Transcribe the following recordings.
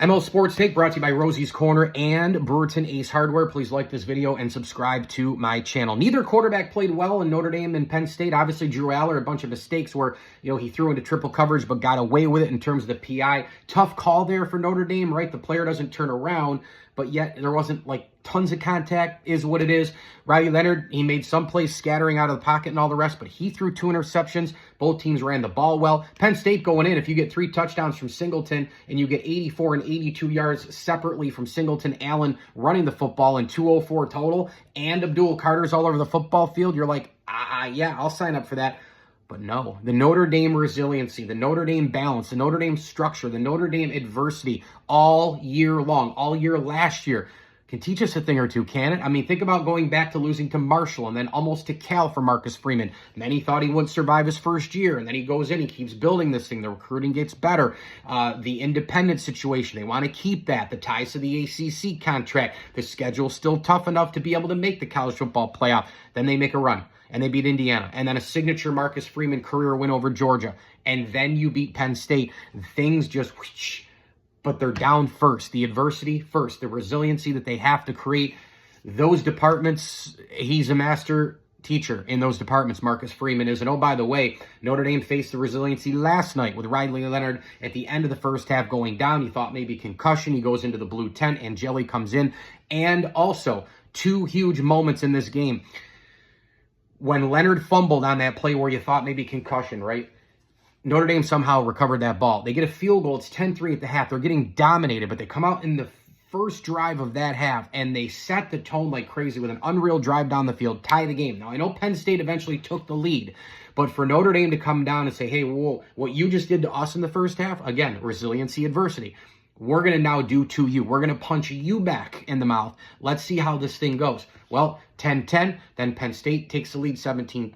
ML Sports Take brought to you by Rosie's Corner and Brewerton Ace Hardware. Please like this video and subscribe to my channel. Neither quarterback played well in Notre Dame and Penn State. Obviously, Drew Aller, a bunch of mistakes where, he threw into triple coverage but got away with it in terms of the PI. Tough call there for Notre Dame, right? The player doesn't turn around, but yet there wasn't tons of contact, is what it is. Riley Leonard, he made some plays scattering out of the pocket and all the rest, but he threw 2 interceptions. Both teams ran the ball well. Penn State going in, if you get 3 touchdowns from Singleton and you get 84 and 82 yards separately from Singleton, Allen running the football and 204 total, and Abdul Carter's all over the football field, you're like, yeah, I'll sign up for that. But no, the Notre Dame resiliency, the Notre Dame balance, the Notre Dame structure, the Notre Dame adversity all year long, all year last year, can teach us a thing or two, can it? I mean, think about going back to losing to Marshall and then almost to Cal for Marcus Freeman. Many thought he wouldn't survive his first year, and then he goes in, he keeps building this thing. The recruiting gets better. The independent situation, they want to keep that. The ties to the ACC contract. The schedule's still tough enough to be able to make the college football playoff. Then they make a run, and they beat Indiana. And then a signature Marcus Freeman career win over Georgia. And then you beat Penn State. Things just whoosh, but they're down first. The adversity first, the resiliency that they have to create. Those departments, he's a master teacher in those departments, Marcus Freeman is. And oh, by the way, Notre Dame faced the resiliency last night with Riley Leonard at the end of the first half going down. He thought maybe concussion. He goes into the blue tent, and Jelly comes in. And also, 2 huge moments in this game. When Leonard fumbled on that play where you thought maybe concussion, right? Notre Dame somehow recovered that ball. They get a field goal. It's 10-3 at the half. They're getting dominated, but they come out in the first drive of that half, and they set the tone like crazy with an unreal drive down the field, tie the game. Now, I know Penn State eventually took the lead, but for Notre Dame to come down and say, hey, whoa, what you just did to us in the first half, again, resiliency, adversity. We're going to now do to you. We're going to punch you back in the mouth. Let's see how this thing goes. Well, 10-10, then Penn State takes the lead 17-10,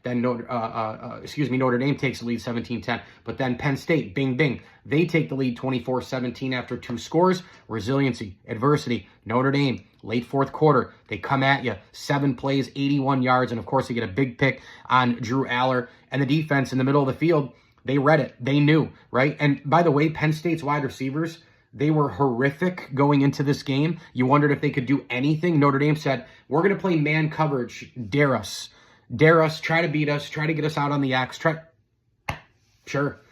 then Notre Dame takes the lead 17-10, but then Penn State, bing, bing, they take the lead 24-17 after 2 scores. Resiliency, adversity, Notre Dame, late fourth quarter, they come at you, 7 plays, 81 yards, and of course they get a big pick on Drew Aller, and the defense in the middle of the field, they read it, they knew, right? And by the way, Penn State's wide receivers, they were horrific going into this game. You wondered if they could do anything. Notre Dame said, we're going to play man coverage, dare us, try to beat us, try to get us out on the X, sure.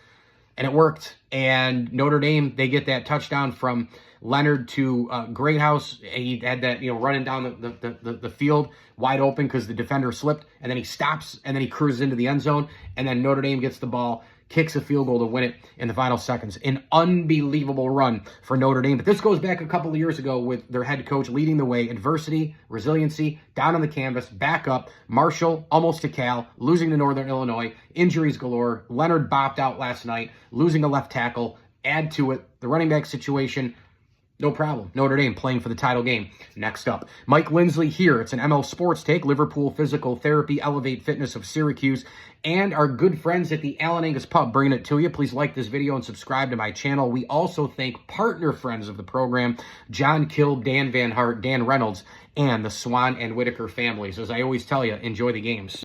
And it worked. And Notre Dame, they get that touchdown from Leonard to Greathouse. He had that, running down the field wide open because the defender slipped, and then he stops, and then he cruises into the end zone, and then Notre Dame gets the ball, kicks a field goal to win it in the final seconds. An unbelievable run for Notre Dame. But this goes back a couple of years ago with their head coach leading the way. Adversity, resiliency, down on the canvas, back up. Marshall, almost to Cal, losing to Northern Illinois. Injuries galore. Leonard bopped out last night, losing a left tackle. Add to it the running back situation. No problem. Notre Dame playing for the title game. Next up, Mike Lindsley here. It's an ML Sports Take, Liverpool Physical Therapy, Elevate Fitness of Syracuse, and our good friends at the Allen Angus Pub bringing it to you. Please like this video and subscribe to my channel. We also thank partner friends of the program, John Kill, Dan Van Hart, Dan Reynolds, and the Swan and Whitaker families. As I always tell you, enjoy the games.